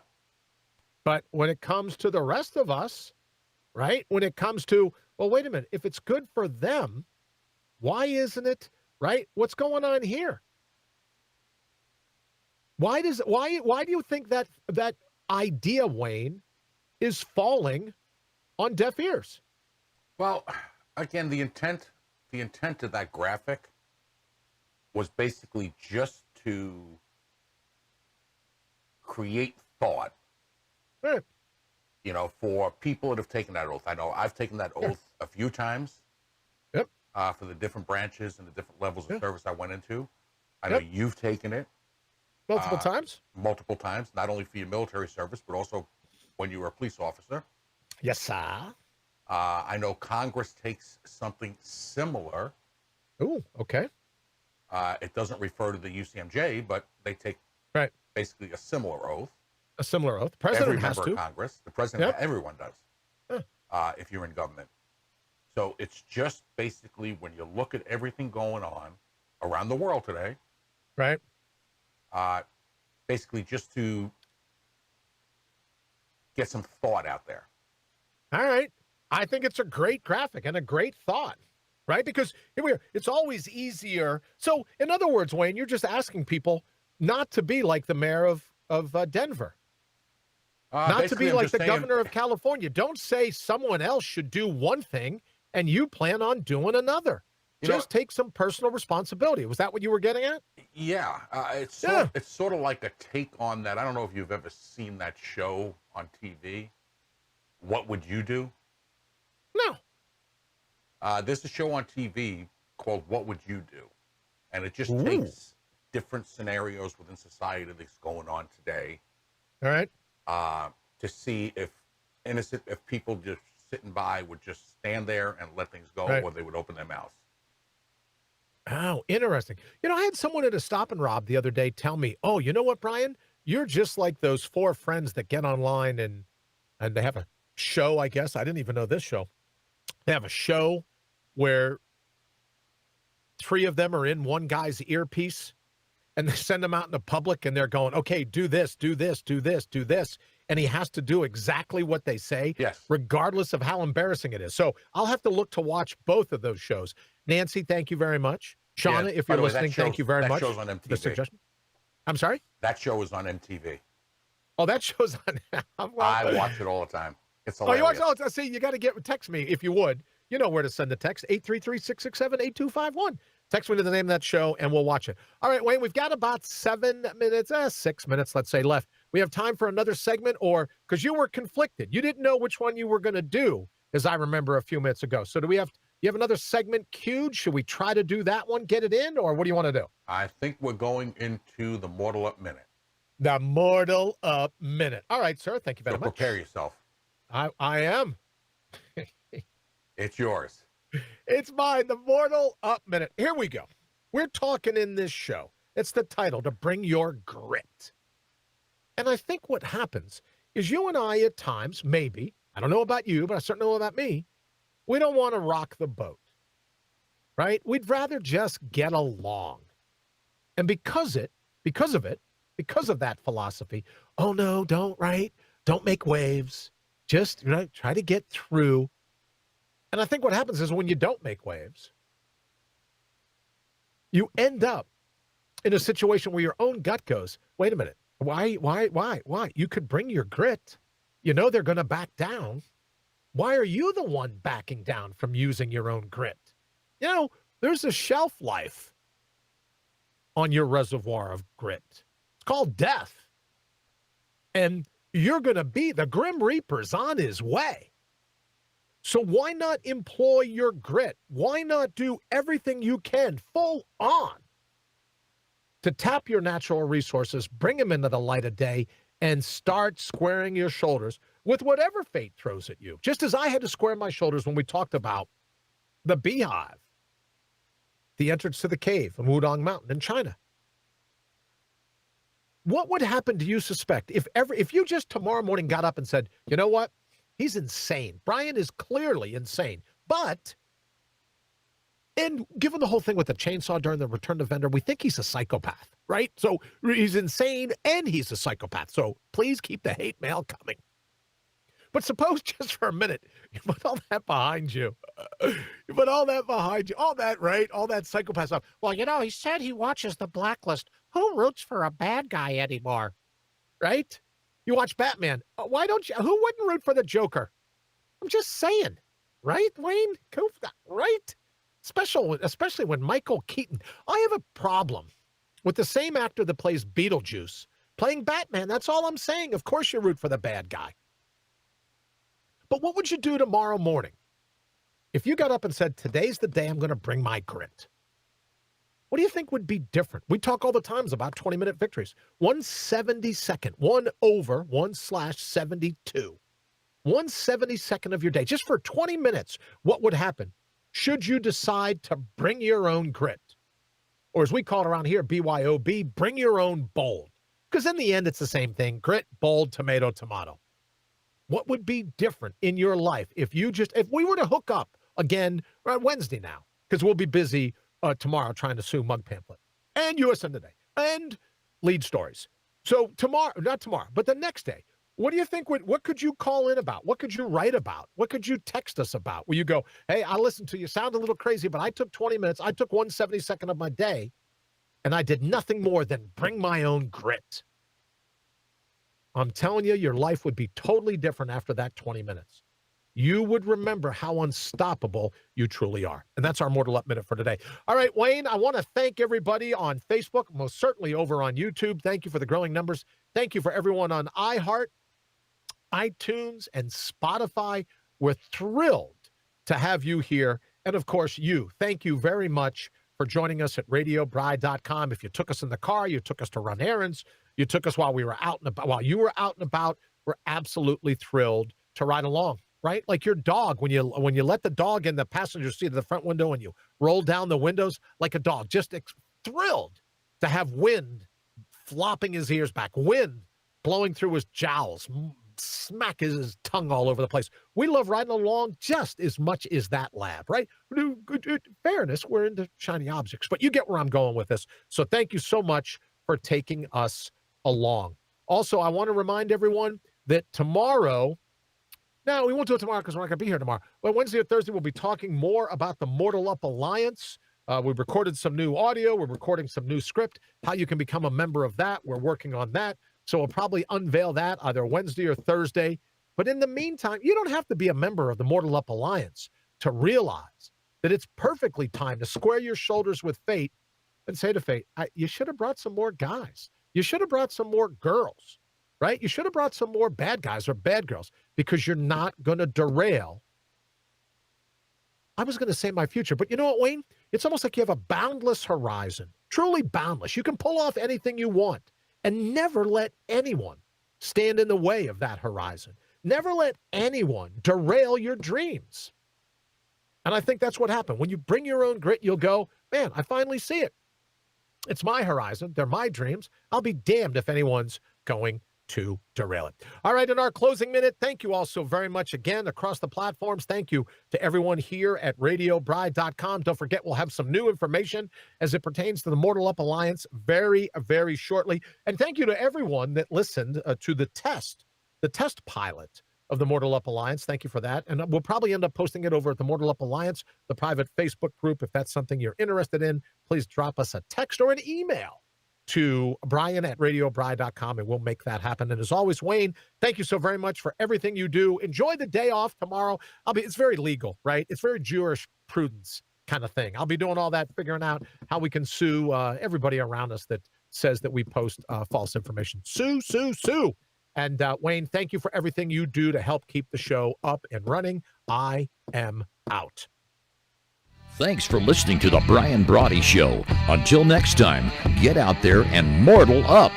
But when it comes to the rest of us, right? When it comes to, well, wait a minute. If it's good for them, why isn't it, right? What's going on here? Why do you think that idea, Wayne, is falling on deaf ears? Well, again, the intent of that graphic was basically just to create thought, Right. For people that have taken that oath. I know I've taken that oath a few times. Yep. For the different branches and the different levels of service I went into. I know Yep. you've taken it. Multiple times? Multiple times, not only for your military service, but also when you were a police officer. Yes, sir. I know Congress takes something similar. Ooh, okay. It doesn't refer to the UCMJ, but they take basically a similar oath. A similar oath. The president Every has member to. of Congress, the president, everyone does. If you're in government. So it's just basically when you look at everything going on around the world today, right? Basically just to get some thought out there. All right. I think it's a great graphic and a great thought, right? Because here we are. It's always easier. So, in other words, Wayne, you're just asking people not to be like the mayor of Denver, not to be like the governor of California. Don't say someone else should do one thing and you plan on doing another. Just take some personal responsibility. Was that what you were getting at? Yeah. It's sort of like a take on that. I don't know if you've ever seen that show on TV. What Would You Do? No. There's a show on TV called What Would You Do? And it just takes different scenarios within society that's going on today. All right. To see if people just sitting by would just stand there and let things go, or they would open their mouths. Oh, interesting. I had someone at a Stop and Rob the other day tell me, oh, you know what, Brian? You're just like those four friends that get online and they have a show, I guess. I didn't even know this show. They have a show where three of them are in one guy's earpiece and they send them out in the public and they're going, okay, do this, do this, do this, do this. And he has to do exactly what they say, regardless of how embarrassing it is. So I'll have to look to watch both of those shows. Nancy, thank you very much. Shauna, if you're listening, thank you very much. That show's on MTV. The suggestion. I'm sorry? That show is on MTV. Oh, that show's on. I watch it all the time. It's hilarious. Oh, you watch it all the time? See, you got to text me if you would. You know where to send the text, 833-667-8251. Text me to the name of that show, and we'll watch it. All right, Wayne, we've got about 6 minutes, let's say, left. We have time for another segment, or because you were conflicted. You didn't know which one you were going to do, as I remember a few minutes ago. So you have another segment queued? Should we try to do that one, get it in, or what do you want to do? I think we're going into the Mortal Up Minute. The Mortal Up Minute. All right, sir. Thank you very much. Prepare yourself. I am. It's yours. It's mine, the Mortal Up Minute. Here we go. We're talking in this show. It's the title, To Bring Your Grit. And I think what happens is you and I at times, maybe, I don't know about you, but I certainly know about me, we don't want to rock the boat, right? We'd rather just get along. And because of that philosophy, oh no, don't make waves. Just try to get through. And I think what happens is when you don't make waves, you end up in a situation where your own gut goes, wait a minute, why? You could bring your grit. They're going to back down. Why are you the one backing down from using your own grit? There's a shelf life on your reservoir of grit. It's called death. And you're going to be, the Grim Reaper's on his way. So why not employ your grit? Why not do everything you can full on to tap your natural resources, bring them into the light of day, and start squaring your shoulders with whatever fate throws at you? Just as I had to square my shoulders when we talked about the beehive, the entrance to the cave in Wudong Mountain in China. What would happen, do you suspect, if you just tomorrow morning got up and said, you know what? He's insane. Brian is clearly insane. But, and given the whole thing with the chainsaw during the return to vendor, we think he's a psychopath, right? So he's insane and he's a psychopath. So please keep the hate mail coming. But suppose just for a minute, you put all that behind you. You put all that behind you. All that, right? All that psychopath stuff. Well, you know, he said he watches the Blacklist. Who roots for a bad guy anymore? Right? You watch Batman. Why don't you? Who wouldn't root for the Joker? I'm just saying. Right, Wayne? Right? Especially when Michael Keaton. I have a problem with the same actor that plays Beetlejuice playing Batman. That's all I'm saying. Of course you root for the bad guy. But what would you do tomorrow morning if you got up and said, today's the day I'm going to bring my grit? What do you think would be different? We talk all the times about 20-minute victories. 1/72, 1/72. 1/72 of your day, just for 20 minutes, what would happen should you decide to bring your own grit? Or as we call it around here, BYOB, bring your own bold. Because in the end, it's the same thing. Grit, bold, tomato, tomato. What would be different in your life if we were to hook up again on Wednesday now, because we'll be busy tomorrow trying to sue Mug Pamphlet and USN Today and Lead Stories. So not tomorrow, but the next day, what do you think what could you call in about? What could you write about? What could you text us about? Will you go, hey, I listened to you, sound a little crazy, but I took 20 minutes. I took 1/72 of my day, and I did nothing more than bring my own grit. I'm telling you, your life would be totally different after that 20 minutes. You would remember how unstoppable you truly are. And that's our Mortal Up Minute for today. All right, Wayne, I want to thank everybody on Facebook, most certainly over on YouTube. Thank you for the growing numbers. Thank you for everyone on iHeart, iTunes, and Spotify. We're thrilled to have you here. And of course, thank you very much for joining us at RadioBride.com. If you took us in the car, you took us to run errands, you took us while we were out and about. While you were out and about, we're absolutely thrilled to ride along, right? Like your dog, when you let the dog in the passenger seat of the front window and you roll down the windows like a dog, just thrilled to have wind flopping his ears back, wind blowing through his jowls, smack his tongue all over the place. We love riding along just as much as that lab, right? Fairness, we're into shiny objects, but you get where I'm going with this. So thank you so much for taking us along. Also, I want to remind everyone that tomorrow, now we won't do it tomorrow because we're not going to be here tomorrow, but Wednesday or Thursday, we'll be talking more about the Mortal Up Alliance. We've recorded some new audio. We're recording some new script, how you can become a member of that. We're working on that. So we'll probably unveil that either Wednesday or Thursday. But in the meantime, you don't have to be a member of the Mortal Up Alliance to realize that it's perfectly time to square your shoulders with fate and say to fate, you should have brought some more guys. You should have brought some more girls, right? You should have brought some more bad guys or bad girls, because you're not going to derail. I was going to say my future, but you know what, Wayne? It's almost like you have a boundless horizon, truly boundless. You can pull off anything you want. And never let anyone stand in the way of that horizon. Never let anyone derail your dreams. And I think that's what happened. When you bring your own grit, you'll go, man, I finally see it. It's my horizon. They're my dreams. I'll be damned if anyone's going to derail it. All right, in our closing minute, thank you all so very much again across the platforms. Thank you to everyone here at RadioBride.com. Don't forget, we'll have some new information as it pertains to the Mortal Up Alliance very, very shortly. And thank you to everyone that listened to the test pilot of the Mortal Up Alliance. Thank you for that. And we'll probably end up posting it over at the Mortal Up Alliance, the private Facebook group. If that's something you're interested in, please drop us a text or an email to Brian@RadioBride.com, and we'll make that happen. And as always, Wayne, thank you so very much for everything you do. Enjoy the day off tomorrow. It's very legal, right? It's very Jewish prudence kind of thing. I'll be doing all that, figuring out how we can sue everybody around us that says that we post false information. Sue, And Wayne, thank you for everything you do to help keep the show up and running. I am out. Thanks for listening to the Brian Brawdy Show. Until next time, get out there and mortal up.